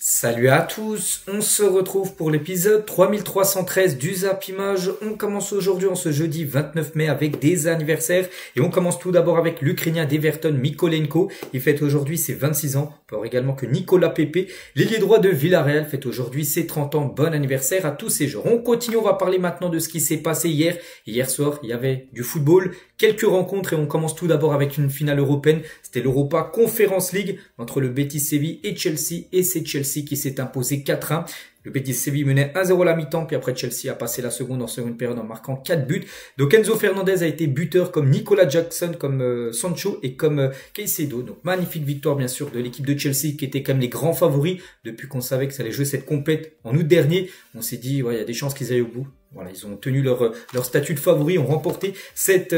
Salut à tous, on se retrouve pour l'épisode 3313 du Zap Image. On commence aujourd'hui en ce jeudi 29 mai avec des anniversaires et on commence tout d'abord avec l'Ukrainien d'Everton Mykolenko. Il fête aujourd'hui ses 26 ans. On peut voir également que Nicolas Pepe, l'ailier droit de Villarreal, fête aujourd'hui ses 30 ans. Bon anniversaire à tous ces joueurs. On continue, on va parler maintenant de ce qui s'est passé hier. Hier soir, il y avait du football, quelques rencontres et on commence tout d'abord avec une finale européenne. C'était l'Europa Conference League entre le Betis Séville et Chelsea et c'est Chelsea qui s'est imposé 4-1. Le Betis Séville menait 1-0 à la mi-temps, puis après Chelsea a passé la seconde en seconde période en marquant 4 buts. Donc Enzo Fernandez a été buteur comme Nicolas Jackson, comme Sancho et comme Caicedo. Donc magnifique victoire bien sûr de l'équipe de Chelsea qui était quand même les grands favoris. Depuis qu'on savait que ça allait jouer cette compète en août dernier, on s'est dit ouais, il y a des chances qu'ils aillent au bout. Voilà, ils ont tenu leur statut de favori, ont remporté cette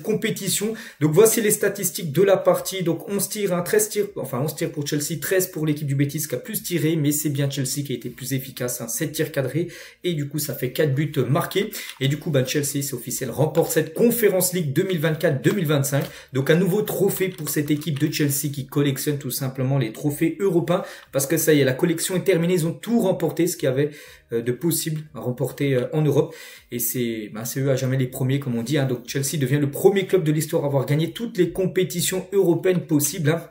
compétition. Donc voici les statistiques de la partie. Donc 11 tirs, 13 tirs, enfin 11 tirs pour Chelsea, 13 pour l'équipe du Betis qui a plus tiré, mais c'est bien Chelsea qui a été plus efficace, 7 tirs cadrés et du coup ça fait 4 buts marqués. Et du coup Chelsea, c'est officiel, remporte cette Conference League 2024-2025. Donc un nouveau trophée pour cette équipe de Chelsea qui collectionne tout simplement les trophées européens parce que ça y est, la collection est terminée, ils ont tout remporté ce qu'il y avait de possible à remporter en Europe et c'est eux à jamais les premiers comme on dit, hein. Donc Chelsea devient le premier club de l'histoire à avoir gagné toutes les compétitions européennes possibles, hein.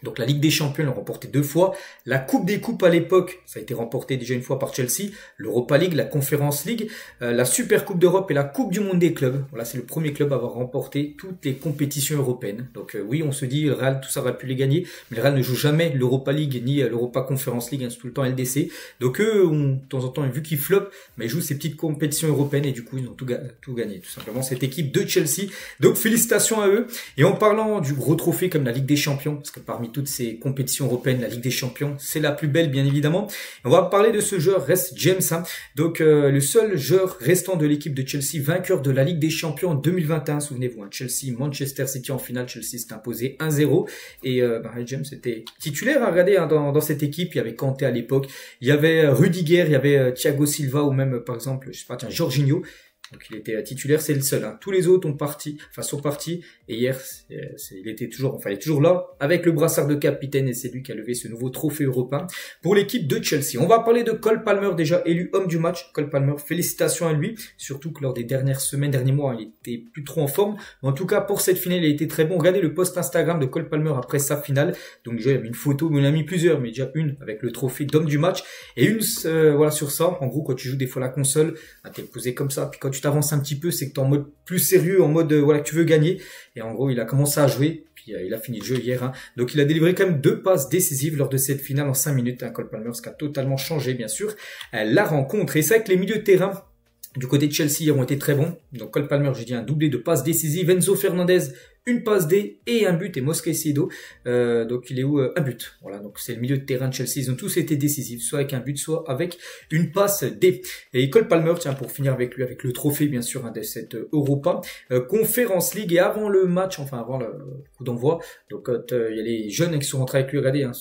Donc la Ligue des Champions l'a remporté 2 fois, la Coupe des Coupes à l'époque, ça a été remporté déjà une fois par Chelsea, l'Europa League, la Conference League, la Super Coupe d'Europe et la Coupe du Monde des clubs. Voilà, c'est le premier club à avoir remporté toutes les compétitions européennes. Donc oui, on se dit le Real, tout ça aurait pu les gagner, mais le Real ne joue jamais l'Europa League ni l'Europa Conference League, hein, c'est tout le temps LDC. Donc eux, de temps en temps, vu qu'ils flopent, mais ils jouent ces petites compétitions européennes et du coup, ils ont tout gagné, tout simplement, cette équipe de Chelsea. Donc félicitations à eux. Et en parlant du gros trophée comme la Ligue des Champions, parce que parmi toutes ces compétitions européennes, la Ligue des Champions, c'est la plus belle, bien évidemment. On va parler de ce joueur, Reece James, hein. Donc, le seul joueur restant de l'équipe de Chelsea, vainqueur de la Ligue des Champions en 2021. Souvenez-vous, hein, Chelsea, Manchester City en finale. Chelsea s'est imposé 1-0. Et Reece James était titulaire, à regarder, hein, dans cette équipe. Il y avait Kanté à l'époque. Il y avait Rudiger, il y avait Thiago Silva ou même, par exemple, je sais pas, Jorginho. Donc il était titulaire, c'est le seul, hein. Tous les autres sont partis. Et hier, il est toujours là avec le brassard de capitaine et c'est lui qui a levé ce nouveau trophée européen pour l'équipe de Chelsea. On va parler de Cole Palmer, déjà élu homme du match. Cole Palmer, félicitations à lui, surtout que lors des derniers mois, il était plus trop en forme. Mais en tout cas, pour cette finale, il a été très bon. Regardez le post Instagram de Cole Palmer après sa finale. Donc déjà, il a mis une photo, mais il en a mis plusieurs, mais déjà une avec le trophée d'homme du match et une voilà sur ça. En gros, quand tu joues des fois la console, t'es posé comme ça, puis quand tu t'avances un petit peu, c'est que t'es en mode plus sérieux, en mode voilà, que tu veux gagner. Et en gros, il a commencé à jouer, puis il a fini le jeu hier, hein. Donc il a délivré quand même 2 passes décisives lors de cette finale en 5 minutes, hein, Cole Palmer, ce qui a totalement changé bien sûr la rencontre. Et c'est vrai que les milieux de terrain du côté de Chelsea ont été très bons. Donc Cole Palmer, j'ai dit un doublé de passes décisives, Enzo Fernandez, une passe D et un but, et Caicedo, donc il est où un but. Voilà, donc c'est le milieu de terrain de Chelsea, ils ont tous été décisifs, soit avec un but, soit avec une passe D. Et Cole Palmer, tiens, pour finir avec lui, avec le trophée bien sûr, hein, de cette Europa Conference League, et avant le match, enfin avant le coup d'envoi, donc il y a les jeunes qui sont rentrés avec lui, regardez, hein,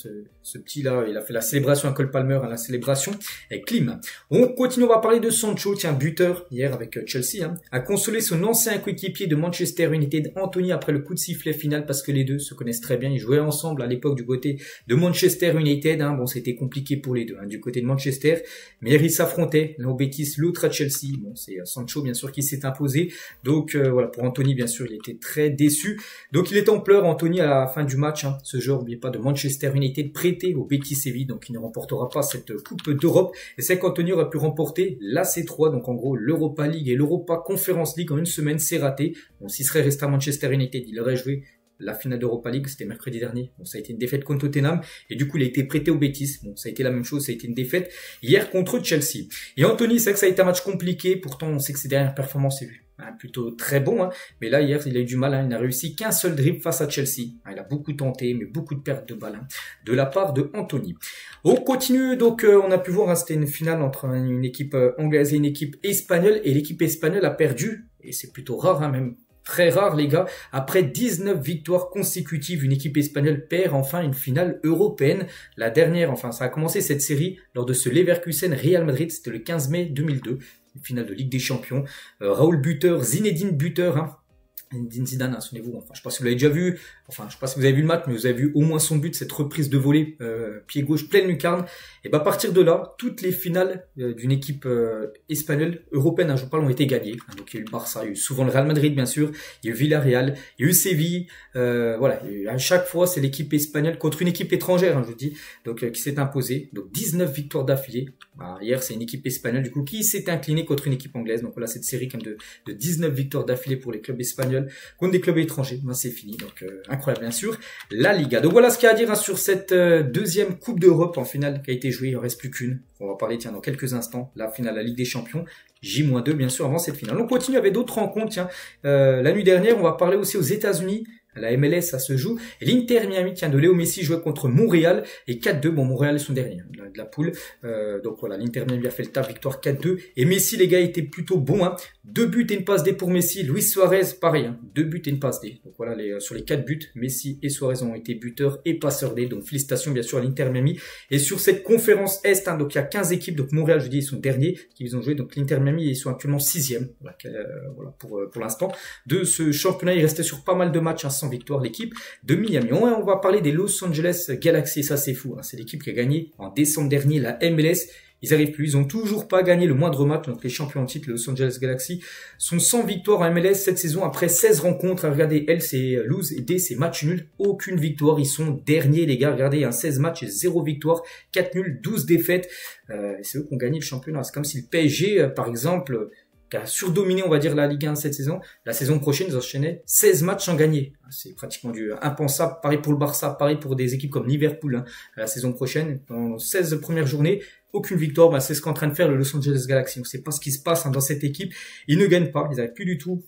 ce petit là, il a fait la célébration à Cole Palmer, hein, la célébration avec Klim. On continue, on va parler de Sancho, tiens, buteur hier avec Chelsea, hein, a consolé son ancien coéquipier de Manchester United, Anthony, après le coup de sifflet final, parce que les deux se connaissent très bien, ils jouaient ensemble à l'époque du côté de Manchester United, hein. Bon, c'était compliqué pour les deux, hein, du côté de Manchester, mais ils s'affrontaient, l'un au Betis, l'autre à Chelsea. Bon, c'est Sancho bien sûr qui s'est imposé, donc voilà, pour Anthony bien sûr, il était très déçu, donc il est en pleurs, Anthony, à la fin du match, hein. Ce joueur, n'oubliez pas, de Manchester United, prêté au Betis Séville, donc il ne remportera pas cette Coupe d'Europe, et c'est qu'Anthony aurait pu remporter la C3, donc en gros l'Europa League et l'Europa Conference League en une semaine, c'est raté. Bon, s'il serait resté à Manchester United, il aurait joué la finale d'Europa League, c'était mercredi dernier. Bon, ça a été une défaite contre Tottenham et du coup, il a été prêté au Betis. Bon, ça a été la même chose, ça a été une défaite hier contre Chelsea. Et Anthony, c'est vrai que ça a été un match compliqué, pourtant on sait que ses dernières performances, c'est plutôt très bon, hein. Mais là, hier, il a eu du mal, hein. Il n'a réussi qu'un seul dribble face à Chelsea. Il a beaucoup tenté, mais beaucoup de pertes de balles, hein, de la part de Anthony. On continue, donc on a pu voir, hein, c'était une finale entre une équipe anglaise et une équipe espagnole, et l'équipe espagnole a perdu, et c'est plutôt rare, hein, même très rare les gars, après 19 victoires consécutives, une équipe espagnole perd enfin une finale européenne. La dernière, enfin ça a commencé cette série lors de ce Leverkusen Real Madrid, c'était le 15 mai 2002, une finale de Ligue des Champions. Raoul buteur, Zinedine buteur, hein. Zinedine Zidane, hein, souvenez-vous, enfin, je sais pas si vous l'avez déjà vu, enfin, je sais pas si vous avez vu le match, mais vous avez vu au moins son but, cette reprise de volée, pied gauche, pleine lucarne. Et bah, à partir de là, toutes les finales d'une équipe espagnole, européenne, hein, je parle, ont été gagnées. Hein, donc, il y a eu le Barça, il y a eu souvent le Real Madrid, bien sûr, il y a eu Villarreal, il y a eu Séville, voilà, à chaque fois, c'est l'équipe espagnole contre une équipe étrangère, hein, je vous dis, donc, qui s'est imposée. Donc, 19 victoires d'affilée. Bah, hier, c'est une équipe espagnole, du coup, qui s'est inclinée contre une équipe anglaise. Donc, voilà, cette série, quand même, de 19 victoires d'affilée pour les clubs espagnols contre des clubs étrangers. Ben, c'est fini, donc incroyable bien sûr. La Liga. Donc voilà ce qu'il y a à dire hein, sur cette deuxième Coupe d'Europe en finale qui a été jouée. Il ne reste plus qu'une. On va parler tiens dans quelques instants. La finale de la Ligue des Champions. J-2 bien sûr avant cette finale. On continue avec d'autres rencontres. Tiens, la nuit dernière, on va parler aussi aux États-Unis. La MLS, ça se joue. Et l'Inter Miami, tiens, de Léo Messi jouait contre Montréal. Et 4-2, bon, Montréal est son dernier, hein, de la poule. Donc voilà, l'Inter Miami a fait le taf, victoire 4-2. Et Messi, les gars, était plutôt bon, hein. 2 buts et une passe D pour Messi. Luis Suarez, pareil, hein. 2 buts et une passe D. Donc voilà, sur les 4 buts, Messi et Suarez ont été buteurs et passeurs D. Donc félicitations, bien sûr, à l'Inter Miami. Et sur cette conférence Est, hein, donc il y a 15 équipes. Donc Montréal, je dis, ils sont derniers, qu'ils ont joué. Donc l'Inter Miami, ils sont actuellement 6e. Voilà, pour l'instant. De ce championnat, il restait sur pas mal de matchs, hein, sans victoire, l'équipe de Miami. On va parler des Los Angeles Galaxy, ça c'est fou, hein. C'est l'équipe qui a gagné en décembre dernier la MLS. Ils arrivent plus, ils ont toujours pas gagné le moindre match, donc les champions en titre, les Los Angeles Galaxy, sont sans victoire en MLS cette saison après 16 rencontres. Regardez, L c'est lose et D c'est match nul, aucune victoire, ils sont derniers les gars, regardez, 16 matchs et 0 victoire, 4 nuls, 12 défaites, et c'est eux qui ont gagné le championnat. C'est comme si le PSG, par exemple, qui a surdominé, on va dire, la Ligue 1 cette saison. La saison prochaine, ils enchaînaient 16 matchs sans gagner. C'est pratiquement du impensable. Pareil pour le Barça, pareil pour des équipes comme Liverpool, hein, la saison prochaine. Dans 16 premières journées, aucune victoire. C'est ce qu'est en train de faire le Los Angeles Galaxy. On ne sait pas ce qui se passe hein, dans cette équipe. Ils ne gagnent pas. Ils n'arrivent plus du tout.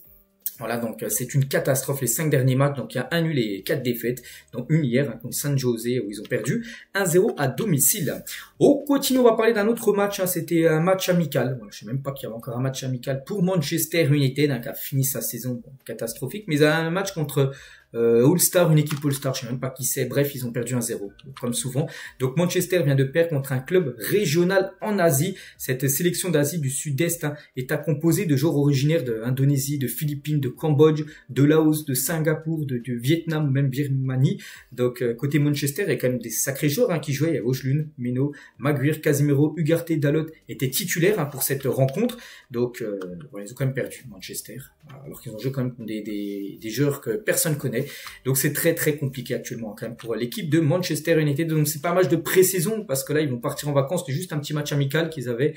Voilà, donc c'est une catastrophe les 5 derniers matchs. Donc il y a un nul et 4 défaites, dont une hier hein, contre San José où ils ont perdu 1-0 à domicile. Au continue, on va parler d'un autre match. Hein, c'était un match amical. Voilà, je sais même pas qu'il y avait encore un match amical pour Manchester United hein, qui a fini sa saison catastrophique. Mais il y a un match contre All-Star, une équipe All-Star, je sais même pas qui c'est. Bref, ils ont perdu 1-0, comme souvent. Donc Manchester vient de perdre contre un club régional en Asie. Cette sélection d'Asie du Sud-Est hein, est composée de joueurs originaires d'Indonésie, de Philippines, de Cambodge, de Laos, de Singapour, de Vietnam ou même Birmanie. Donc côté Manchester, il y a quand même des sacrés joueurs hein, qui jouaient. Il y a Ojlund, Meno, Maguire, Casemiro, Ugarte, Dalot étaient titulaires hein, pour cette rencontre. Donc voilà, ils ont quand même perdu Manchester. Alors qu'ils ont joué quand même des joueurs que personne connaît. Donc c'est très très compliqué actuellement quand même pour l'équipe de Manchester United. Donc c'est pas un match de pré-saison parce que là ils vont partir en vacances. C'était juste un petit match amical qu'ils avaient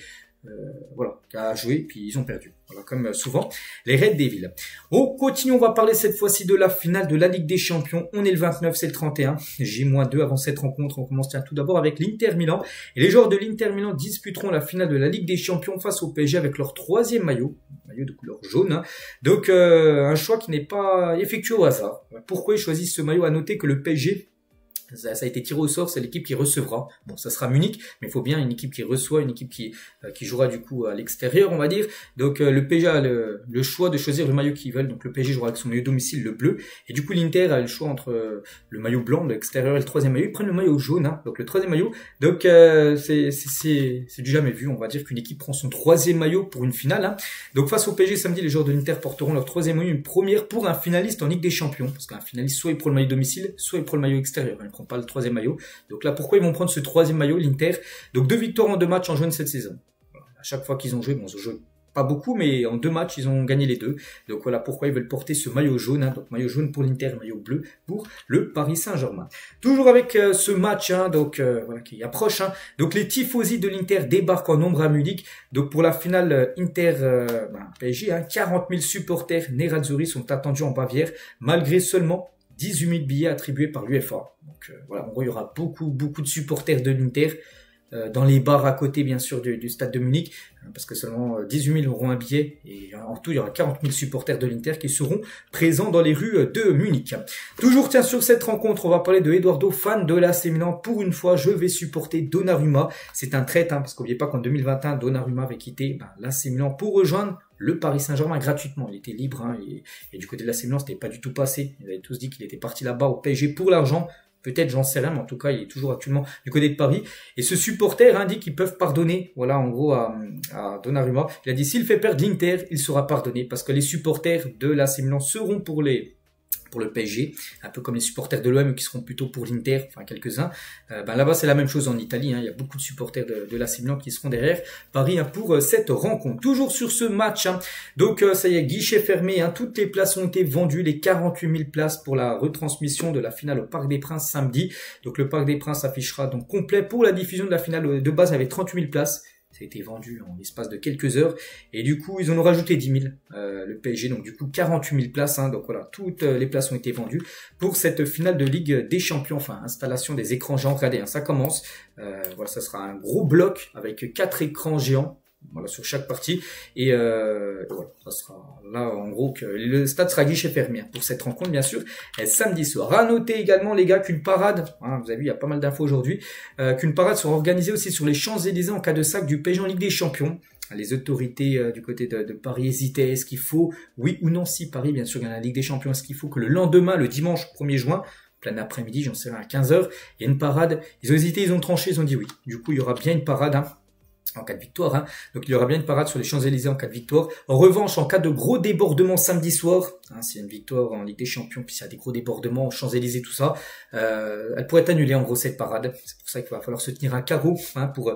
voilà, à jouer puis ils ont perdu. Voilà, comme souvent les Red Devils. On continue, on va parler cette fois-ci de la finale de la Ligue des Champions. On est le 29, c'est le 31. J-2 avant cette rencontre. On commence tout d'abord avec l'Inter Milan. Et les joueurs de l'Inter Milan disputeront la finale de la Ligue des Champions face au PSG avec leur 3e maillot de couleur jaune. Hein. Donc un choix qui n'est pas effectué au hasard. Pourquoi ils choisissent ce maillot? À noter que le PSG, ça a été tiré au sort, c'est l'équipe qui recevra. Bon, ça sera Munich, mais il faut bien une équipe qui reçoit, une équipe qui jouera du coup à l'extérieur, on va dire. Donc le PSG a le choix de choisir le maillot qu'ils veulent. Donc le PSG jouera avec son maillot domicile, le bleu. Et du coup l'Inter a le choix entre le maillot blanc de l'extérieur et le 3e maillot. Ils prennent le maillot jaune, hein, donc le 3e maillot. Donc c'est du jamais vu. On va dire qu'une équipe prend son 3e maillot pour une finale. Hein. Donc face au PSG samedi, les joueurs de l'Inter porteront leur 3e maillot, une première pour un finaliste en Ligue des Champions. Parce qu'un finaliste, soit il prend le maillot domicile, soit il prend le maillot extérieur. Ils ne prennent pas le 3e maillot. Donc là, pourquoi ils vont prendre ce 3e maillot, l'Inter? Donc 2 victoires en 2 matchs en jaune cette saison. Voilà. À chaque fois qu'ils ont joué, bon, ils ont joué pas beaucoup, mais en 2 matchs, ils ont gagné les 2. Donc voilà pourquoi ils veulent porter ce maillot jaune. Hein. Donc maillot jaune pour l'Inter, maillot bleu pour le Paris Saint-Germain. Toujours avec ce match, hein, donc voilà qui approche. Hein. Donc les tifosi de l'Inter débarquent en nombre à Munich. Donc pour la finale Inter-PSG, hein, 40 000 supporters nerazzurri sont attendus en Bavière, malgré seulement 18 000 billets attribués par l'UEFA. Donc voilà, en gros, il y aura beaucoup de supporters de l'Inter dans les bars à côté, bien sûr, du stade de Munich, parce que seulement 18 000 auront un billet, et en tout, il y aura 40 000 supporters de l'Inter qui seront présents dans les rues de Munich. Toujours, tiens, sur cette rencontre, on va parler de Eduardo, fan de l'AC Milan. Pour une fois, je vais supporter Donnarumma. C'est un trait, hein, parce qu'oubliez pas qu'en 2021, Donnarumma avait quitté l'AC Milan pour rejoindre le Paris Saint-Germain gratuitement. Il était libre, hein, et du côté de l'AC Milan, c'était pas du tout passé. Ils avaient tous dit qu'il était parti là-bas au PSG pour l'argent. peut-être, j'en sais rien, mais en tout cas, il est toujours actuellement du côté de Paris. Et ce supporter indique qu'ils peuvent pardonner, voilà, en gros, à Donnarumma. Il a dit, s'il fait perdre l'Inter, il sera pardonné, parce que les supporters de l'AC Milan seront pour le PSG, un peu comme les supporters de l'OM qui seront plutôt pour l'Inter, enfin quelques-uns. Là-bas, c'est la même chose en Italie, hein. Il y a beaucoup de supporters de l'AC Milan qui seront derrière Paris, hein, pour cette rencontre. Toujours sur ce match, hein. Donc ça y est, guichet fermé, hein. Toutes les places ont été vendues, les 48 000 places pour la retransmission de la finale au Parc des Princes samedi. Donc le Parc des Princes affichera donc complet pour la diffusion de la finale de base avec 38 000 places. Ça a été vendu en l'espace de quelques heures. Et du coup, ils en ont rajouté 10 000, le PSG. Donc du coup, 48 000 places. Hein. Donc voilà, toutes les places ont été vendues pour cette finale de Ligue des Champions. Enfin, installation des écrans géants. Regardez, hein, ça commence. Voilà, ça sera un gros bloc avec 4 écrans géants. Voilà, sur chaque partie. Et voilà, ça sera là, en gros, que le stade sera guichet fermé, hein, pour cette rencontre, bien sûr, samedi soir. À noter également, les gars, qu'une parade, hein, vous avez vu, il y a pas mal d'infos aujourd'hui, qu'une parade sera organisée aussi sur les Champs-Élysées en cas de sac du PSG en Ligue des Champions. Les autorités du côté de Paris hésitaient, est-ce qu'il faut, oui ou non, si Paris, bien sûr, gagne la Ligue des Champions, est-ce qu'il faut que le lendemain, le dimanche 1er juin, plein après-midi, j'en sais rien, à 15h, il y a une parade. Ils ont hésité, ils ont tranché, ils ont dit oui. Du coup, il y aura bien une parade, hein, en cas de victoire, hein. Donc il y aura bien une parade sur les Champs-Élysées en cas de victoire. En revanche, en cas de gros débordement samedi soir, hein, s'il y a une victoire en Ligue des Champions, puis s'il y a des gros débordements aux Champs-Élysées, tout ça, elle pourrait être annulée, en gros, cette parade. C'est pour ça qu'il va falloir se tenir un carreau, hein, pour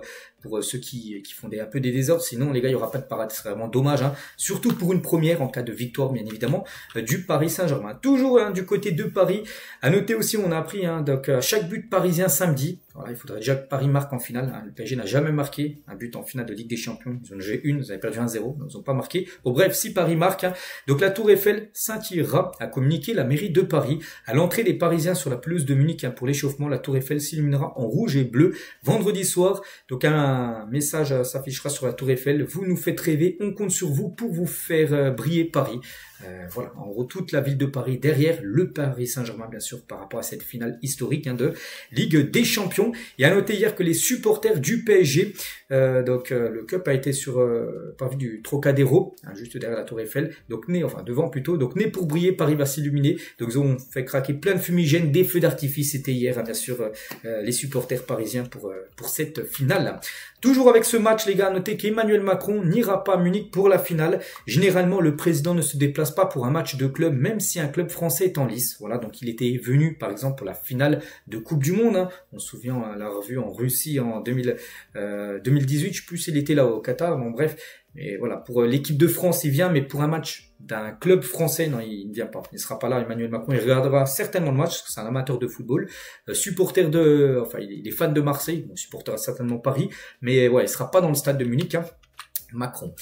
ceux qui font un peu des désordres. Sinon, les gars, il y aura pas de parade. C'est vraiment dommage, hein. Surtout pour une première en cas de victoire, bien évidemment, du Paris Saint-Germain. Toujours, hein, du côté de Paris. À noter aussi, on a appris, hein, donc chaque but parisien samedi. Voilà, il faudrait déjà que Paris marque en finale, hein. Le PSG n'a jamais marqué un but en finale de Ligue des Champions. Ils en ont joué une, ils avaient perdu 1-0, ils n'ont pas marqué. Bon, bref, si Paris marque, hein, donc la Tour Eiffel scintillera, a communiqué la mairie de Paris. À l'entrée des Parisiens sur la pelouse de Munich, hein, pour l'échauffement, la Tour Eiffel s'illuminera en rouge et bleu vendredi soir. Donc un message s'affichera sur la Tour Eiffel. Vous nous faites rêver, on compte sur vous pour vous faire briller Paris. Voilà, en gros, toute la ville de Paris derrière le Paris Saint-Germain, bien sûr, par rapport à cette finale historique, hein, de Ligue des Champions. Et à noter hier que les supporters du PSG, le cup a été sur parvis du Trocadéro, hein, juste derrière la Tour Eiffel, donc devant plutôt, donc né pour briller, Paris va s'illuminer. Donc ils ont fait craquer plein de fumigènes, des feux d'artifice. C'était hier, hein, bien sûr, les supporters parisiens pour cette finale. Toujours avec ce match, les gars, notez qu'Emmanuel Macron n'ira pas à Munich pour la finale. Généralement, le président ne se déplace pas pour un match de club, même si un club français est en lice. Voilà, donc il était venu, par exemple, pour la finale de Coupe du Monde, hein. On se souvient, on l'a revu en Russie en 2018, je sais plus s'il était là au Qatar, bon bref. Mais voilà, pour l'équipe de France, il vient, mais pour un match d'un club français, non, il ne vient pas. Il ne sera pas là, Emmanuel Macron. Il regardera certainement le match, parce que c'est un amateur de football. Il est fan de Marseille, donc supportera certainement Paris. Mais ouais, il sera pas dans le stade de Munich, hein, Macron.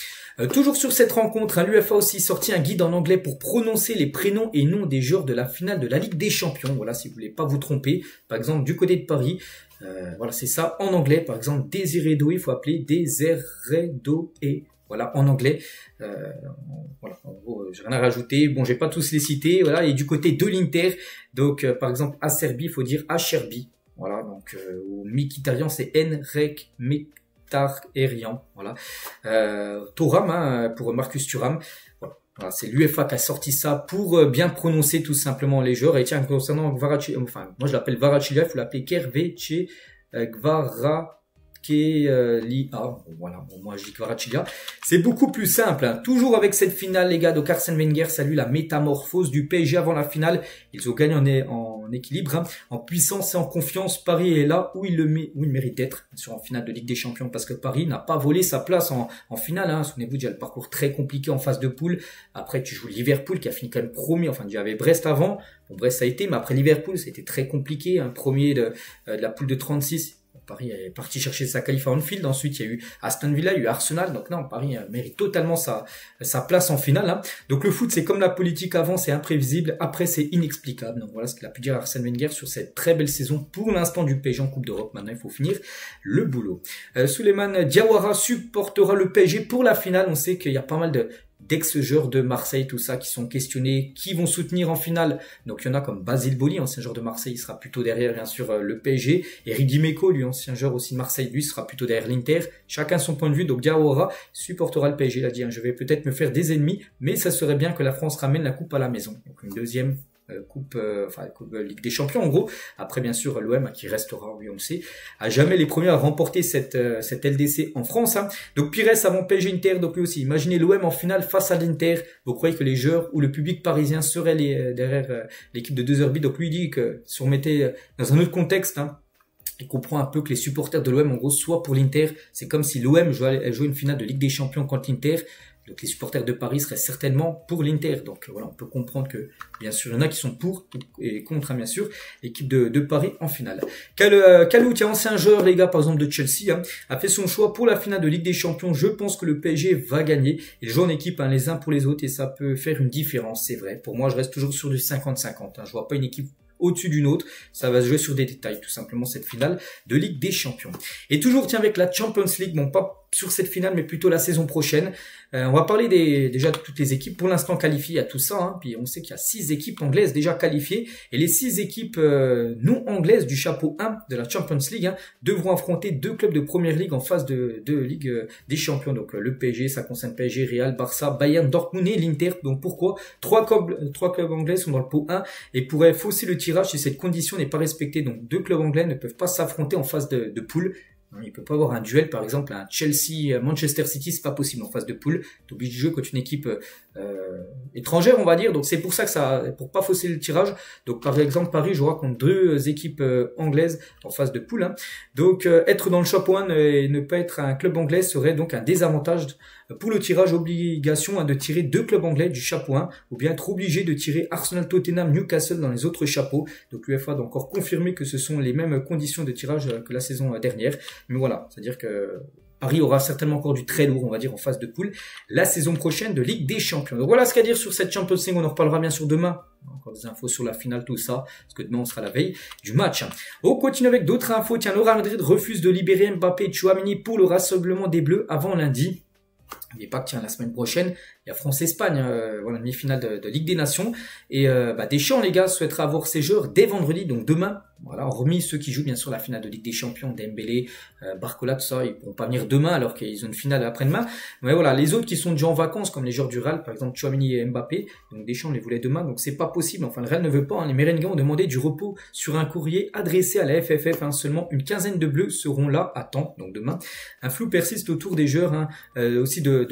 Toujours sur cette rencontre, l'UEFA a aussi sorti un guide en anglais pour prononcer les prénoms et noms des joueurs de la finale de la Ligue des Champions. Voilà, si vous voulez pas vous tromper. Par exemple, du côté de Paris, voilà, c'est ça en anglais. Par exemple, Désiré Doué, il faut appeler Désiré Doué. Voilà, en anglais. Voilà, en gros, j'ai rien à rajouter. Bon, j'ai pas tous les cités. Voilà, et du côté de l'Inter, donc par exemple, Acerbi, il faut dire Acherbi. Voilà, donc au Mkhitaryan, c'est Enrek Mkhitaryan. Voilà, Thuram, hein, pour Marcus Thuram. Voilà, c'est l'UEFA qui a sorti ça pour bien prononcer tout simplement les joueurs. Et tiens, concernant Kvaratskhelia, enfin, moi je l'appelle Kvaratskhelia, il faut l'appeler Kerveche Kvaratskhelia. Voilà, bon, moi je dis Kvaratskhelia. C'est beaucoup plus simple, hein. Toujours avec cette finale, les gars, donc Arsène Wenger salue la métamorphose du PSG avant la finale. Ils ont gagné en équilibre, hein, en puissance et en confiance. Paris est là où il mérite d'être, sur en finale de Ligue des Champions, parce que Paris n'a pas volé sa place en finale, hein. Souvenez-vous, déjà le parcours très compliqué en phase de poule. Après, tu joues Liverpool qui a fini quand même premier. Enfin, il y avait Brest avant. Bon, Brest ça a été, mais après Liverpool, ça a été très compliqué, hein. Premier de la poule de 36. Paris est parti chercher sa qualif à Anfield. Ensuite, il y a eu Aston Villa, il y a eu Arsenal. Donc non, Paris mérite totalement sa place en finale, hein. Donc le foot, c'est comme la politique, avant, c'est imprévisible. Après, c'est inexplicable. Donc voilà ce qu'il a pu dire Arsène Wenger sur cette très belle saison pour l'instant du PSG en Coupe d'Europe. Maintenant, il faut finir le boulot. Souleymane Diawara supportera le PSG pour la finale. On sait qu'il y a pas mal d'ex-joueurs de Marseille, tout ça, qui sont questionnés, qui vont soutenir en finale. Donc il y en a comme Basile Boli, ancien joueur de Marseille, il sera plutôt derrière, bien sûr, le PSG. Eric Dimeco, lui, ancien joueur aussi de Marseille, lui, sera plutôt derrière l'Inter. Chacun son point de vue. Donc Diawara supportera le PSG. Il a dit, hein, je vais peut-être me faire des ennemis, mais ça serait bien que la France ramène la coupe à la maison. Donc une deuxième Coupe Ligue des Champions en gros. Après bien sûr l'OM qui restera, oui on le sait, à jamais les premiers à remporter cette LDC en France. Hein. Donc Pires avant PSG Inter, donc lui aussi. Imaginez l'OM en finale face à l'Inter. Vous croyez que les joueurs ou le public parisien seraient derrière l'équipe de 2 donc lui dit que si on mettait dans un autre contexte, hein, il comprend un peu que les supporters de l'OM en gros soient pour l'Inter. C'est comme si l'OM jouait une finale de Ligue des Champions contre l'Inter. Donc les supporters de Paris seraient certainement pour l'Inter. Donc voilà, on peut comprendre que bien sûr il y en a qui sont pour et contre, hein, bien sûr, l'équipe de Paris en finale. Kalou, qui est ancien joueur les gars par exemple de Chelsea, hein, a fait son choix pour la finale de Ligue des Champions. Je pense que le PSG va gagner. Ils jouent en équipe, hein, les uns pour les autres et ça peut faire une différence, c'est vrai. Pour moi je reste toujours sur du 50-50. Hein. Je vois pas une équipe au-dessus d'une autre, ça va se jouer sur des détails, tout simplement, cette finale de Ligue des Champions. Et toujours, tiens, avec la Champions League, bon, pas sur cette finale, mais plutôt la saison prochaine. On va parler déjà de toutes les équipes pour l'instant qualifiées à tout ça, hein, puis on sait qu'il y a 6 équipes anglaises déjà qualifiées, et les 6 équipes non anglaises du chapeau 1 de la Champions League, hein, devront affronter 2 clubs de Première Ligue en phase de Ligue des Champions. Donc le PSG, ça concerne PSG, Real, Barça, Bayern, Dortmund et l'Inter. Donc pourquoi 3 clubs anglais sont dans le pot 1 et pourraient fausser le tirage si cette condition n'est pas respectée. Donc 2 clubs anglais ne peuvent pas s'affronter en phase de poule. Il peut pas avoir un duel, par exemple, un Chelsea-Manchester City, c'est pas possible en phase de poule. T'es obligé de jouer contre une équipe étrangère, on va dire. Donc c'est pour ça que pour pas fausser le tirage. Donc par exemple, Paris jouera contre 2 équipes anglaises en phase de poule. Hein. Donc être dans le chapeau 1 et ne pas être un club anglais serait donc un désavantage pour le tirage. Obligation, hein, de tirer 2 clubs anglais du chapeau 1 ou bien être obligé de tirer Arsenal, Tottenham, Newcastle dans les autres chapeaux. Donc l'UEFA doit encore confirmer que ce sont les mêmes conditions de tirage que la saison dernière. Mais voilà, c'est-à-dire que Paris aura certainement encore du très lourd, on va dire, en phase de poule, la saison prochaine de Ligue des Champions. Donc voilà ce qu'à dire sur cette Champions League, on en reparlera bien sûr demain. Encore des infos sur la finale, tout ça, parce que demain on sera la veille du match. On continue avec d'autres infos. Tiens, le Real Madrid refuse de libérer Mbappé et Tchouaméni pour le rassemblement des Bleus avant lundi. N'oubliez pas que tiens, la semaine prochaine, il y a France-Espagne, voilà, demi-finale de Ligue des Nations. Et Deschamps, les gars, souhaitera avoir ses joueurs dès vendredi, donc demain. Voilà, hormis ceux qui jouent bien sûr la finale de Ligue des Champions, Dembélé, Barcola, tout ça, ils pourront pas venir demain alors qu'ils ont une finale après-demain. Mais voilà, les autres qui sont déjà en vacances, comme les joueurs du Real, par exemple Tchouaméni et Mbappé, donc Deschamps les voulait demain, donc c'est pas possible. Enfin, le Real ne veut pas. Hein. Les Merengues ont demandé du repos sur un courrier adressé à la FFF. Hein. Seulement une quinzaine de Bleus seront là à temps, donc demain. Un flou persiste autour des joueurs, hein, aussi de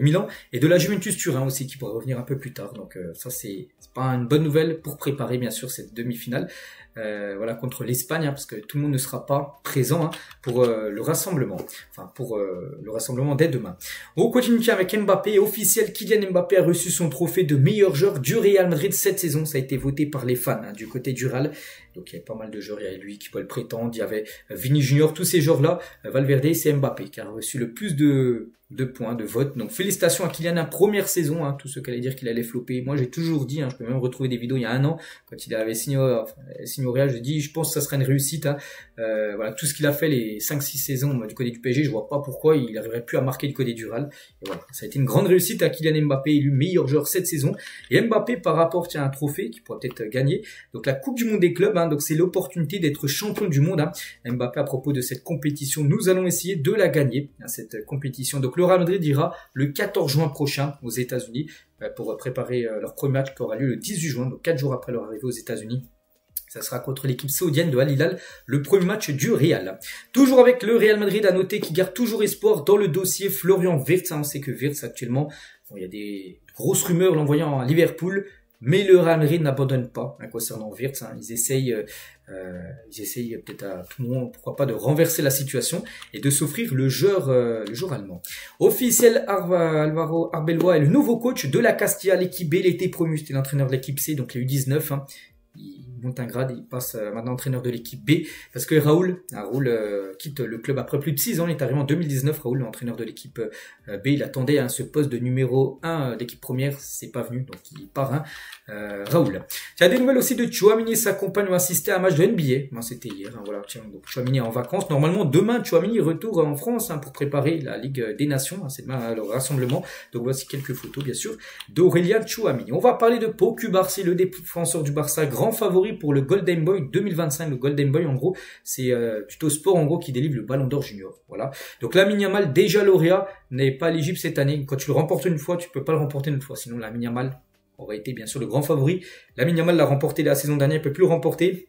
Milan et de la Juventus Turin aussi qui pourrait revenir un peu plus tard. Donc ça c'est pas une bonne nouvelle pour préparer bien sûr cette demi-finale. Voilà, contre l'Espagne, hein, parce que tout le monde ne sera pas présent, hein, pour le rassemblement, enfin pour le rassemblement dès demain. On continue avec Mbappé. Officiel, Kylian Mbappé a reçu son trophée de meilleur joueur du Real Madrid cette saison. Ça a été voté par les fans, hein, du côté du Real. Donc il y avait pas mal de joueurs, il y avait lui qui peut le prétendre, il y avait Vini Junior, tous ces joueurs-là. Valverde, c'est Mbappé qui a reçu le plus de points, de votes. Donc félicitations à Kylian, hein, première saison, hein, tous ceux qui allaient dire qu'il allait flopper. Moi j'ai toujours dit, hein, je peux même retrouver des vidéos il y a 1 an, quand il avait signé au Real, je dis, je pense que ça serait une réussite. Hein. Voilà, tout ce qu'il a fait les 5-6 saisons du côté du PSG, je vois pas pourquoi il n'arriverait plus à marquer du côté du Real. Et voilà, ça a été une grande réussite à Kylian Mbappé, élu meilleur joueur cette saison. Et Mbappé par rapport tient un trophée qu'il pourrait peut-être gagner. Donc la Coupe du Monde des clubs, hein, donc c'est l'opportunité d'être champion du monde. Hein. Mbappé à propos de cette compétition, nous allons essayer de la gagner, hein, cette compétition. Donc le Real Madrid ira le 14 juin prochain aux États-Unis pour préparer leur premier match qui aura lieu le 18 juin, donc 4 jours après leur arrivée aux États-Unis. Ça sera contre l'équipe saoudienne de Al Hilal, le premier match du Real. Toujours avec le Real Madrid, à noter qu'il garde toujours espoir dans le dossier Florian Wirtz. On sait que Wirtz actuellement, bon, il y a des grosses rumeurs l'envoyant à Liverpool, mais le Real Madrid n'abandonne pas, hein, concernant Wirtz. Hein. Ils essayent peut-être à tout moment, pourquoi pas, de renverser la situation et de s'offrir le joueur allemand. Officiel, Alvaro Arbeloa est le nouveau coach de la Castilla, l'équipe B. Il a été promu, c'était l'entraîneur de l'équipe C, donc il y a eu 19. Hein. Il monte un grade, il passe maintenant entraîneur de l'équipe B, parce que Raoul quitte le club après plus de 6 ans, il est arrivé en 2019, Raoul, l'entraîneur de l'équipe B, il attendait, hein, ce poste de numéro 1 d'équipe première, c'est pas venu, donc il part, hein, Raoul. Il y a des nouvelles aussi de Tchouaméni et sa compagne ont assisté à un match de NBA, ben, c'était hier, hein, voilà, tiens, donc Tchouaméni est en vacances, normalement demain Tchouaméni retourne en France, hein, pour préparer la Ligue des Nations, hein, c'est demain le rassemblement, donc voici quelques photos bien sûr d'Aurélien Tchouaméni. On va parler de Pau Cubarsí, le défenseur du Barça, grand favori pour le Golden Boy 2025. Le Golden Boy, en gros, c'est plutôt sport, en gros, qui délivre le Ballon d'Or junior. Voilà. Donc Lamine Yamal, déjà lauréat, n'est pas éligible cette année. Quand tu le remportes une fois, tu peux pas le remporter une autre fois. Sinon, Lamine Yamal, aurait été bien sûr le grand favori. Lamine Yamal l'a remporté la saison dernière, il peut plus le remporter.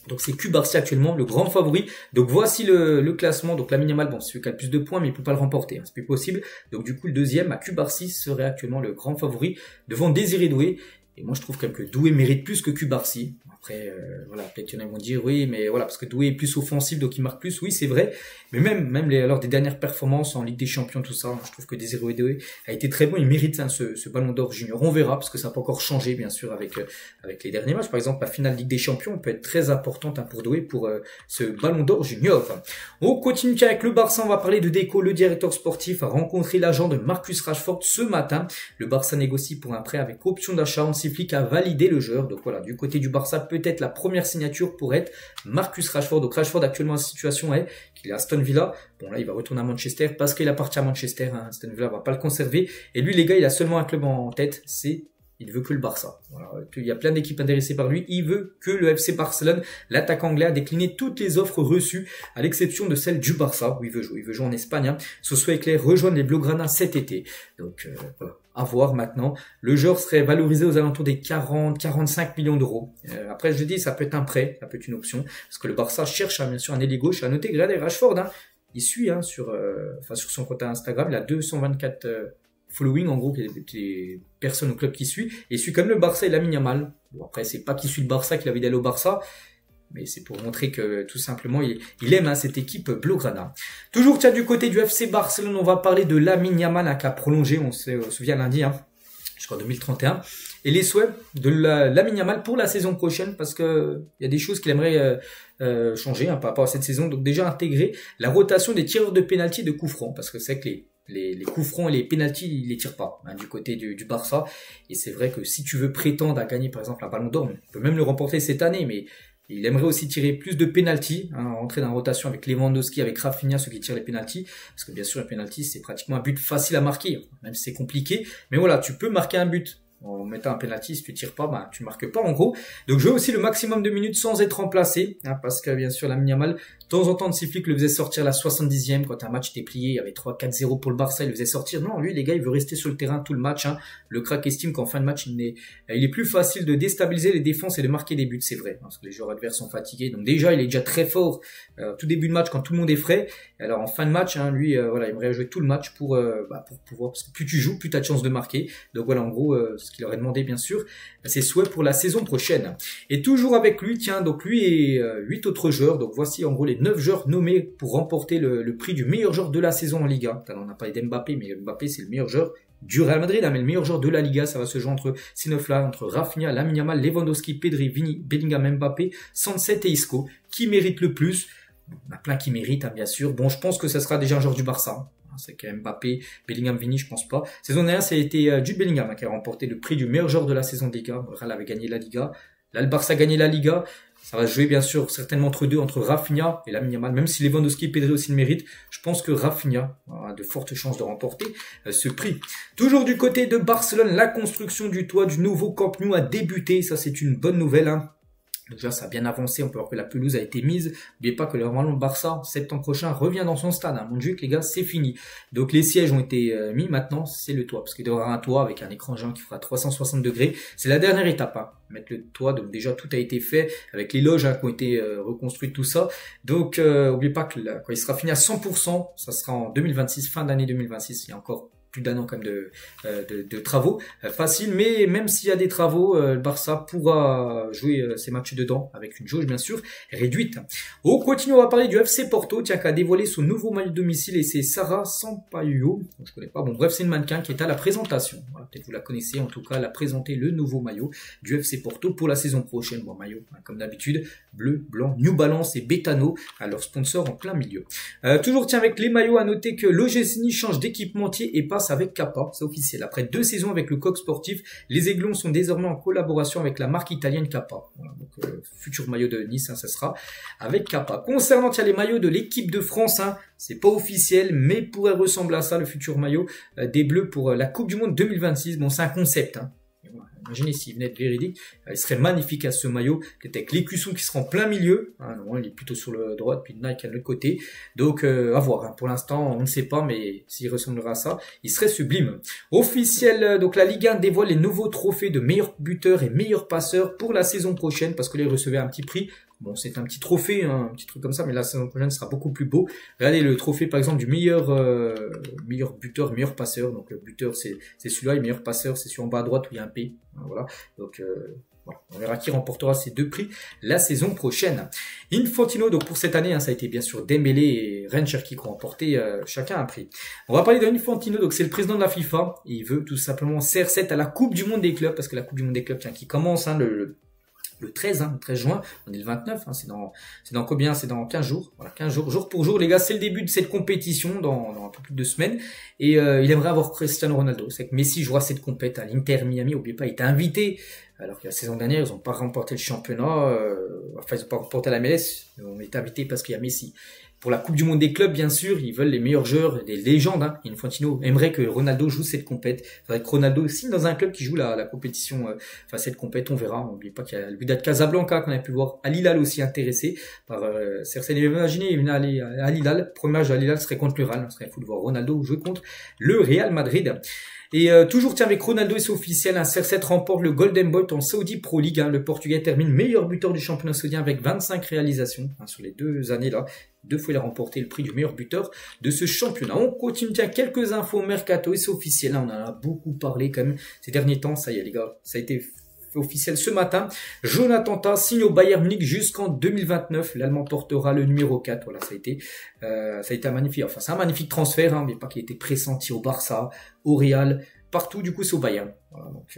Donc c'est Cubarsí actuellement le grand favori. Donc voici le classement. Donc Lamine Yamal, bon, c'est celui qui a le plus de points, mais il peut pas le remporter, hein, c'est plus possible. Donc du coup le deuxième, Cubarsí serait actuellement le grand favori devant Désiré Doué. Et moi je trouve quand même que Doué mérite plus que Cubarsí. Après voilà, peut-être qu'il y en a qui vont dire oui, mais voilà, parce que Doué est plus offensif, donc il marque plus. Oui, c'est vrai. Mais même lors des dernières performances en Ligue des Champions, tout ça, je trouve que Désiré Doué a été très bon. Il mérite hein, ce Ballon d'Or junior. On verra, parce que ça peut encore changer, bien sûr, avec les derniers matchs. Par exemple, la finale Ligue des Champions peut être très importante hein, pour Doué pour ce Ballon d'Or junior. On continue avec le Barça. On va parler de Deco. Le directeur sportif a rencontré l'agent de Marcus Rashford ce matin. Le Barça négocie pour un prêt avec option d'achat. Hansi Flick a validé le joueur. Donc voilà, du côté du Barça, peut-être la première signature pour être Marcus Rashford. Donc Rashford actuellement la situation est qu'il est à Aston Villa. Bon là il va retourner à Manchester parce qu'il appartient à Manchester. Hein. Aston Villa va pas le conserver. Et lui les gars il a seulement un club en tête, il veut que le Barça. Voilà. Il y a plein d'équipes intéressées par lui. Il veut que le FC Barcelone, l'attaquant anglais, a décliné toutes les offres reçues, à l'exception de celle du Barça, où il veut jouer. Il veut jouer en Espagne. Hein. Ce souhait clair rejoindre les Blaugrana cet été. Donc, voilà. À voir maintenant. Le joueur serait valorisé aux alentours des 40-45 millions d'euros. Après, je dis, ça peut être un prêt, ça peut être une option. Parce que le Barça cherche, bien sûr, un ailier gauche. À noter, regardez, Rashford, hein, il suit hein, sur son compte Instagram, il a 224... following en gros, qu'il y a des personnes au club qui suivent, et il suit comme le Barça et Lamine Yamal. Bon après c'est pas qu'il suit le Barça qu'il a envie d'aller au Barça, mais c'est pour montrer que tout simplement il aime hein, cette équipe Blaugrana. Toujours tiens du côté du FC Barcelone, on va parler de Lamine Yamal hein, qui a prolongé, on se souvient lundi, hein, jusqu'en 2031, et les souhaits de Lamine Yamal pour la saison prochaine, parce que il y a des choses qu'il aimerait changer hein, par rapport à cette saison. Donc déjà intégrer la rotation des tireurs de pénalty et de coups francs, parce que c'est que les coups francs et les pénaltys, ils les tirent pas hein, du côté du Barça. Et c'est vrai que si tu veux prétendre à gagner par exemple un Ballon d'Or, on peut même le remporter cette année, mais il aimerait aussi tirer plus de pénaltys, hein, rentrer dans la rotation avec Lewandowski, avec Rafinha, ceux qui tirent les pénaltys, parce que bien sûr les pénaltys c'est pratiquement un but facile à marquer, même si c'est compliqué, mais voilà, tu peux marquer un but. En mettant un penalty, si tu tires pas, bah, tu marques pas en gros. Donc jouer aussi le maximum de minutes sans être remplacé, hein, parce que bien sûr Lamine Yamal, de temps en temps Hansi Flick le faisait sortir à la 70e quand un match était plié, il y avait 3-4-0 pour le Barça, il le faisait sortir. Non, lui les gars, il veut rester sur le terrain tout le match. Hein. Le crack estime qu'en fin de match, il est plus facile de déstabiliser les défenses et de marquer des buts, c'est vrai, parce que les joueurs adverses sont fatigués. Donc déjà, il est déjà très fort tout début de match quand tout le monde est frais. Et alors en fin de match, hein, lui, voilà, il aimerait jouer tout le match pour pouvoir, parce que plus tu joues, plus tu as de chances de marquer. Donc voilà, en gros, ce qu'il aurait demandé bien sûr, ses souhaits pour la saison prochaine. Et toujours avec lui, tiens, donc lui et 8 autres joueurs. Donc voici en gros les 9 joueurs nommés pour remporter le prix du meilleur joueur de la saison en Liga. On a parlé d'Mbappé, mais Mbappé c'est le meilleur joueur du Real Madrid, hein, mais le meilleur joueur de la Liga, ça va se jouer entre ces 9-là, entre Rafinha, Lamine Yamal, Lewandowski, Pedri, Vini, Bellingham, Mbappé, Sancet et Isco. Qui mérite le plus? On a plein qui méritent, hein, bien sûr. Bon, je pense que ça sera déjà un joueur du Barça. C'est que Mbappé, Bellingham, Vini, je pense pas. Saison dernière, ça a été Jude Bellingham hein, qui a remporté le prix du meilleur joueur de la saison de Liga. Le Real avait gagné la Liga. Là, le Barça a gagné la Liga. Ça va se jouer bien sûr certainement entre deux, entre Rafinha et Lamine Yamal. Même si Lewandowski et Pedri aussi le méritent, je pense que Rafinha a de fortes chances de remporter ce prix. Toujours du côté de Barcelone, la construction du toit du nouveau Camp Nou a débuté. Ça, c'est une bonne nouvelle. Hein. Déjà, ça a bien avancé. On peut voir que la pelouse a été mise. N'oubliez pas que normalement le Barça, en septembre prochain, revient dans son stade. Hein. Mon Dieu, les gars, c'est fini. Donc, les sièges ont été mis. Maintenant, c'est le toit. Parce qu'il doit y avoir un toit avec un écran géant qui fera 360 degrés. C'est la dernière étape. Hein. Mettre le toit. Donc, déjà, tout a été fait. Avec les loges hein, qui ont été reconstruites, tout ça. Donc, n'oubliez pas que quand il sera fini à 100%, ça sera en 2026, fin d'année 2026. Il y a encore plus d'un an quand même de travaux facile, mais même s'il y a des travaux, le Barça pourra jouer ses matchs dedans avec une jauge bien sûr réduite. On continue, on va parler du FC Porto, tiens, qui a dévoilé son nouveau maillot de domicile et c'est Sara Sampaio, je connais pas, bon bref c'est une mannequin qui est à la présentation, voilà, peut-être vous la connaissez, en tout cas elle a présenté le nouveau maillot du FC Porto pour la saison prochaine, bon maillot hein, comme d'habitude, bleu, blanc, New Balance et Betano, à leur sponsor en plein milieu. Toujours tiens avec les maillots, à noter que l'OGC Nice change d'équipementier et passe avec Kappa, c'est officiel. Après 2 saisons avec le Coq Sportif, les Aiglons sont désormais en collaboration avec la marque italienne Kappa. Voilà, donc futur maillot de Nice, hein, ça sera avec Kappa. Concernant les maillots de l'équipe de France, hein, c'est pas officiel, mais pourrait ressembler à ça le futur maillot des Bleus pour la Coupe du Monde 2026. Bon, c'est un concept. Hein. imaginez s'il venait de véridique, il serait magnifique à ce maillot, avec l'écusson qui sera en plein milieu. Non, il est plutôt sur le droit, puis Nike à l'autre côté. Donc à voir. Pour l'instant, on ne sait pas, mais s'il ressemblera à ça, il serait sublime. Officiel, donc la Ligue 1 dévoile les nouveaux trophées de meilleur buteur et meilleur passeur pour la saison prochaine, parce que là, il recevait un petit prix. Bon, c'est un petit trophée, hein, un petit truc comme ça, mais la saison prochaine sera beaucoup plus beau. Regardez le trophée, par exemple, du meilleur buteur, meilleur passeur. Donc, le buteur, c'est celui-là, et le meilleur passeur, c'est celui en bas à droite où il y a un P. Voilà. Donc, voilà. On verra qui remportera ces 2 prix la saison prochaine. Infantino, donc pour cette année, hein, ça a été bien sûr Dembélé et Cherki qui ont remporté chacun un prix. On va parler d'Infantino, donc c'est le président de la FIFA. Il veut tout simplement CR7 à la Coupe du Monde des clubs, parce que la Coupe du Monde des clubs, tiens, qui commence hein, le 13, hein, le 13 juin, on est le 29, hein, c'est dans combien? C'est dans 15 jours. Voilà, 15 jours, jour pour jour, les gars, c'est le début de cette compétition dans un peu plus de 2 semaines. Et il aimerait avoir Cristiano Ronaldo. C'est que Messi jouera cette compète à l'Inter Miami, n'oubliez pas, il était invité. Alors que la saison dernière, ils n'ont pas remporté le championnat, enfin ils n'ont pas remporté la MLS, on est invité parce qu'il y a Messi. Pour la Coupe du Monde des clubs, bien sûr, ils veulent les meilleurs joueurs, des légendes. Hein. Infantino aimerait que Ronaldo joue cette compète. Il faudrait que Ronaldo signe dans un club qui joue la compétition, enfin cette compète, on verra. N'oubliez pas qu'il y a le Wydad Casablanca qu'on a pu voir, Al Hilal aussi intéressé par certains. Imaginez, il venait aller à Al Hilal, premier match de Al Hilal serait contre le Real, on serait fou de voir Ronaldo jouer contre le Real Madrid. Et toujours tiens avec Ronaldo et c'est officiel, un CR7 remporte le Golden Boot en Saudi Pro League. Hein. Le Portugais termine meilleur buteur du championnat saoudien avec 25 réalisations hein, sur les 2 années là. 2 fois il a remporté le prix du meilleur buteur de ce championnat. On continue, tiens, quelques infos mercato et c'est officiel. Là, on en a beaucoup parlé quand même ces derniers temps. Ça y est les gars, ça a été officiel ce matin. Jonathan Tah signe au Bayern Munich jusqu'en 2029. L'Allemand portera le numéro 4. Voilà, ça a été un magnifique, enfin c'est un magnifique transfert, hein, mais pas qu'il était pressenti au Barça, au Real, partout. Du coup, c'est au Bayern. Voilà, donc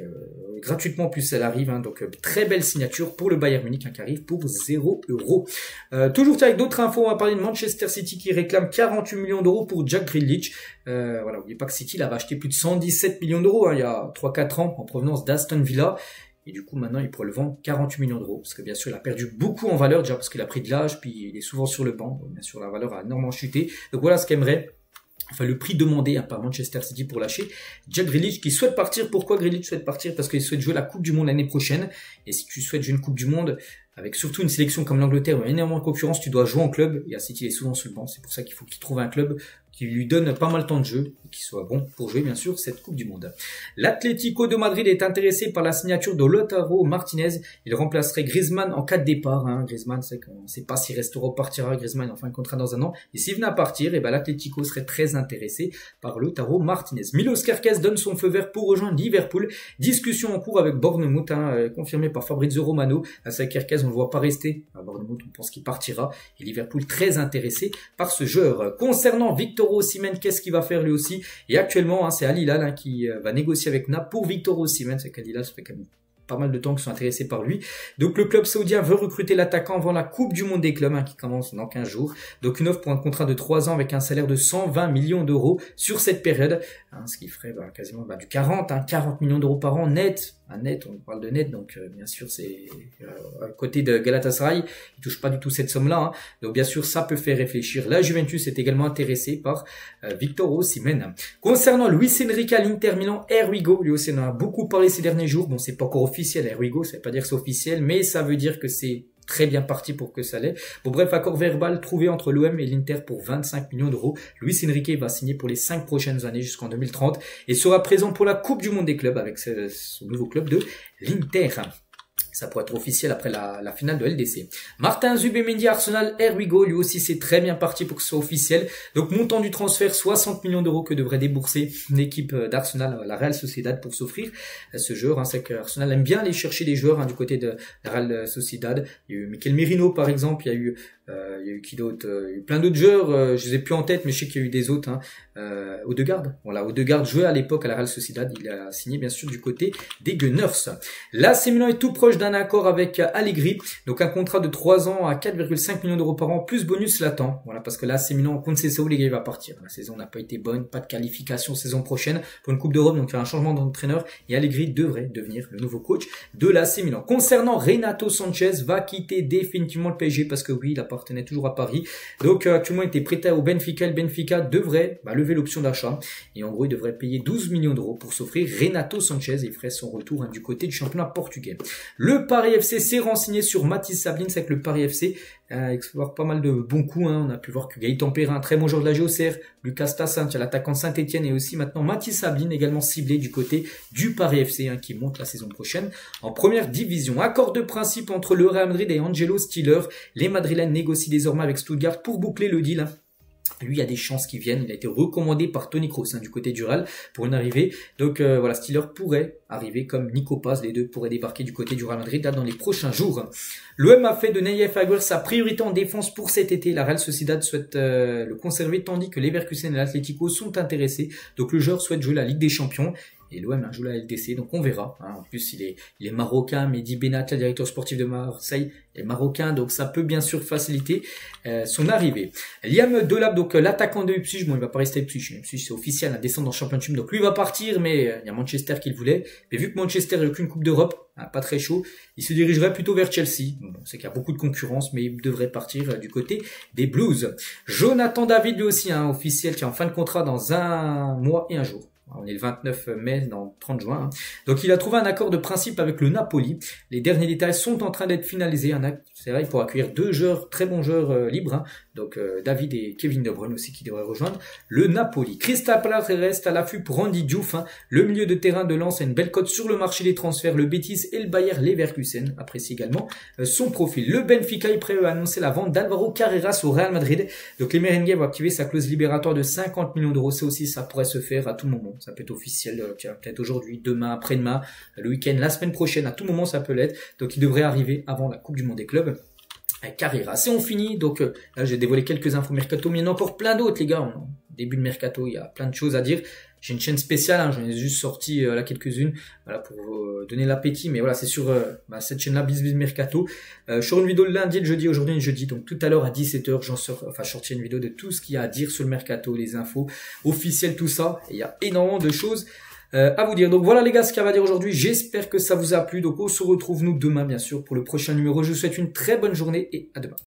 gratuitement plus elle arrive. Hein, donc très belle signature pour le Bayern Munich hein, qui arrive pour 0 €. Toujours avec d'autres infos, on va parler de Manchester City qui réclame 48 millions d'euros pour Jack Grealish. Voilà, n'oubliez pas que City l'avait acheté plus de 117 millions d'euros hein, il y a 3-4 ans en provenance d'Aston Villa. Et du coup, maintenant, il pourrait le vendre 48 millions d'euros. Parce que bien sûr, il a perdu beaucoup en valeur, déjà parce qu'il a pris de l'âge, puis il est souvent sur le banc. Donc, bien sûr, la valeur a énormément chuté. Donc voilà ce qu'aimerait, enfin le prix demandé hein, par Manchester City pour lâcher Jack Grealish qui souhaite partir. Pourquoi Grealish souhaite partir? Parce qu'il souhaite jouer la Coupe du Monde l'année prochaine. Et si tu souhaites jouer une Coupe du Monde, avec surtout une sélection comme l'Angleterre où il y a énormément de concurrence, tu dois jouer en club. Et à City, il est souvent sur le banc. C'est pour ça qu'il faut qu'il trouve un club qui lui donne pas mal de temps de jeu et qui soit bon pour jouer, bien sûr, cette Coupe du Monde. L'Atlético de Madrid est intéressé par la signature de Lautaro Martinez. Il remplacerait Griezmann en cas de départ. Hein. Griezmann, c'est qu'on ne sait pas s'il restera ou partira. Griezmann est en fin de contrat dans un an. Et s'il venait à partir, et ben l'Atlético serait très intéressé par Lautaro Martinez. Milos Kerkez donne son feu vert pour rejoindre Liverpool. Discussion en cours avec Bournemouth, hein, confirmée par Fabrizio Romano. C'est Kerkez, on ne le voit pas rester. À Bournemouth, on pense qu'il partira. Et Liverpool très intéressé par ce joueur. Concernant Victor Osimhen, qu'est-ce qu'il va faire lui aussi? Et actuellement, hein, c'est Al Hilal hein, qui va négocier avec Naples pour Victor Osimhen. C'est qu'Al Hilal, ça fait quand même pas mal de temps qu'ils sont intéressés par lui. Donc le club saoudien veut recruter l'attaquant avant la Coupe du Monde des clubs hein, qui commence dans 15 jours. Donc une offre pour un contrat de 3 ans avec un salaire de 120 millions d'euros sur cette période. Hein, ce qui ferait quasiment du 40, hein, 40 millions d'euros par an net. Net, on parle de net, donc bien sûr c'est à côté de Galatasaray, il touche pas du tout cette somme-là, hein. Donc bien sûr ça peut faire réfléchir. La Juventus est également intéressée par Victor Osimhen. Concernant Luis Enrique à l'Inter Milan, here we go. Lui aussi on en a beaucoup parlé ces derniers jours. Bon, c'est pas encore officiel, here we go, ça veut pas dire que c'est officiel, mais ça veut dire que c'est très bien parti pour que ça l'est. Bon bref, accord verbal trouvé entre l'OM et l'Inter pour 25 millions d'euros. Luis Enrique va signer pour les 5 prochaines années jusqu'en 2030 et sera présent pour la Coupe du Monde des clubs avec son nouveau club de l'Inter. Ça pourrait être officiel après la finale de LDC. Martin Zubimendi Arsenal, here we go. Lui aussi, c'est très bien parti pour que ce soit officiel. Donc, montant du transfert, 60 millions d'euros que devrait débourser l'équipe d'Arsenal, la Real Sociedad, pour s'offrir ce joueur. Hein. C'est qu'Arsenal aime bien aller chercher des joueurs hein, du côté de la Real Sociedad. Il y a eu Mikel Merino, par exemple. Il y a eu qui d'autre? Il y a eu plein d'autres joueurs. Je les ai plus en tête, mais je sais qu'il y a eu des autres. Hein. Odegaard. Voilà, Odegaard jouait à l'époque à la Real Sociedad. Il a signé, bien sûr, du côté des Gunners. L'AC Milan est tout proche d'un accord avec Allegri, donc un contrat de 3 ans à 4,5 millions d'euros par an, plus bonus latent. Voilà, parce que là, c'est Milan, contre CSAO, les gars, il va partir. La saison n'a pas été bonne, pas de qualification saison prochaine pour une Coupe d'Europe, donc il y a un changement d'entraîneur et Allegri devrait devenir le nouveau coach de l'AC Milan. Concernant Renato Sanchez, va quitter définitivement le PSG parce que oui, il n'a appartenait toujours à Paris. Donc actuellement il était prêté au Benfica. Le Benfica devrait lever l'option d'achat et en gros il devrait payer 12 millions d'euros pour s'offrir Renato Sanchez. Il ferait son retour du côté du championnat portugais. Le Paris FC s'est renseigné sur Mathis Sablin. C'est que le Paris FC il faut voir pas mal de bons coups. On a pu voir que Gaëtan Perrin, très bon joueur de la GOCR, Lucas Tassin, l'attaquant de Saint-Etienne, et aussi maintenant Mathis Sablin également ciblé du côté du Paris FC qui monte la saison prochaine en première division. Accord de principe entre le Real Madrid et Angelo Stiller. Les Madrilènes négocient désormais avec Stuttgart pour boucler le deal. Lui, il y a des chances qui viennent. Il a été recommandé par Toni Kroos du côté du Real pour une arrivée. Donc voilà, Stiller pourrait arriver comme Nico Paz. Les deux pourraient débarquer du côté du Real Madrid dans les prochains jours. L'OM a fait de Nayef Aguerd sa priorité en défense pour cet été. La Real Sociedad souhaite le conserver tandis que Leverkusen et l'Atlético sont intéressés. Donc le joueur souhaite jouer la Ligue des Champions. Et l'OM joue la LDC, donc on verra. En plus, il est marocain. Mehdi Benat, le directeur sportif de Marseille, est marocain, donc ça peut bien sûr faciliter son arrivée. Liam Delap, donc l'attaquant de Ipswich, bon, il va pas rester à Ipswich. Ipswich, c'est officiel, descendre en Championship, donc lui va partir, mais il y a Manchester qui le voulait. Mais vu que Manchester n'a aucune Coupe d'Europe, pas très chaud, il se dirigerait plutôt vers Chelsea. Bon, c'est qu'il y a beaucoup de concurrence, mais il devrait partir du côté des Blues. Jonathan David, lui aussi, officiel, qui est en fin de contrat dans 1 mois et 1 jour. On est le 29 mai, dans 30 juin. Donc il a trouvé un accord de principe avec le Napoli. Les derniers détails sont en train d'être finalisés. C'est vrai, pour accueillir 2 joueurs, très bons joueurs libres. Donc David et Kevin De Bruyne aussi qui devraient rejoindre le Napoli. Crystal Palace reste à l'affût pour Andy Diouf. Le milieu de terrain de Lens a une belle cote sur le marché des transferts. Le Betis et le Bayer Leverkusen apprécient également son profil. Le Benfica est prêt à annoncer la vente d'Alvaro Carreras au Real Madrid. Donc les Merengues vont activer sa clause libératoire de 50 millions d'euros. Ça aussi, ça pourrait se faire à tout moment. Ça peut être officiel, peut-être aujourd'hui, demain, après-demain, le week-end, la semaine prochaine, à tout moment ça peut l'être. Donc il devrait arriver avant la Coupe du Monde des clubs. Carreras. Et on finit, donc là j'ai dévoilé quelques infos mercato, mais il y en a encore plein d'autres les gars. Début de mercato, il y a plein de choses à dire. J'ai une chaîne spéciale, j'en ai juste sorti là quelques-unes, voilà, pour vous donner l'appétit. Mais voilà, c'est sur cette chaîne-là, Biz Mercato. Je sors une vidéo le lundi et le jeudi, aujourd'hui et le jeudi. Donc tout à l'heure à 17h, je sortirai une vidéo de tout ce qu'il y a à dire sur le mercato, les infos officielles, tout ça. Et il y a énormément de choses à vous dire. Donc voilà les gars, ce qu'il y a à dire aujourd'hui. J'espère que ça vous a plu. Donc on se retrouve nous demain bien sûr pour le prochain numéro. Je vous souhaite une très bonne journée et à demain.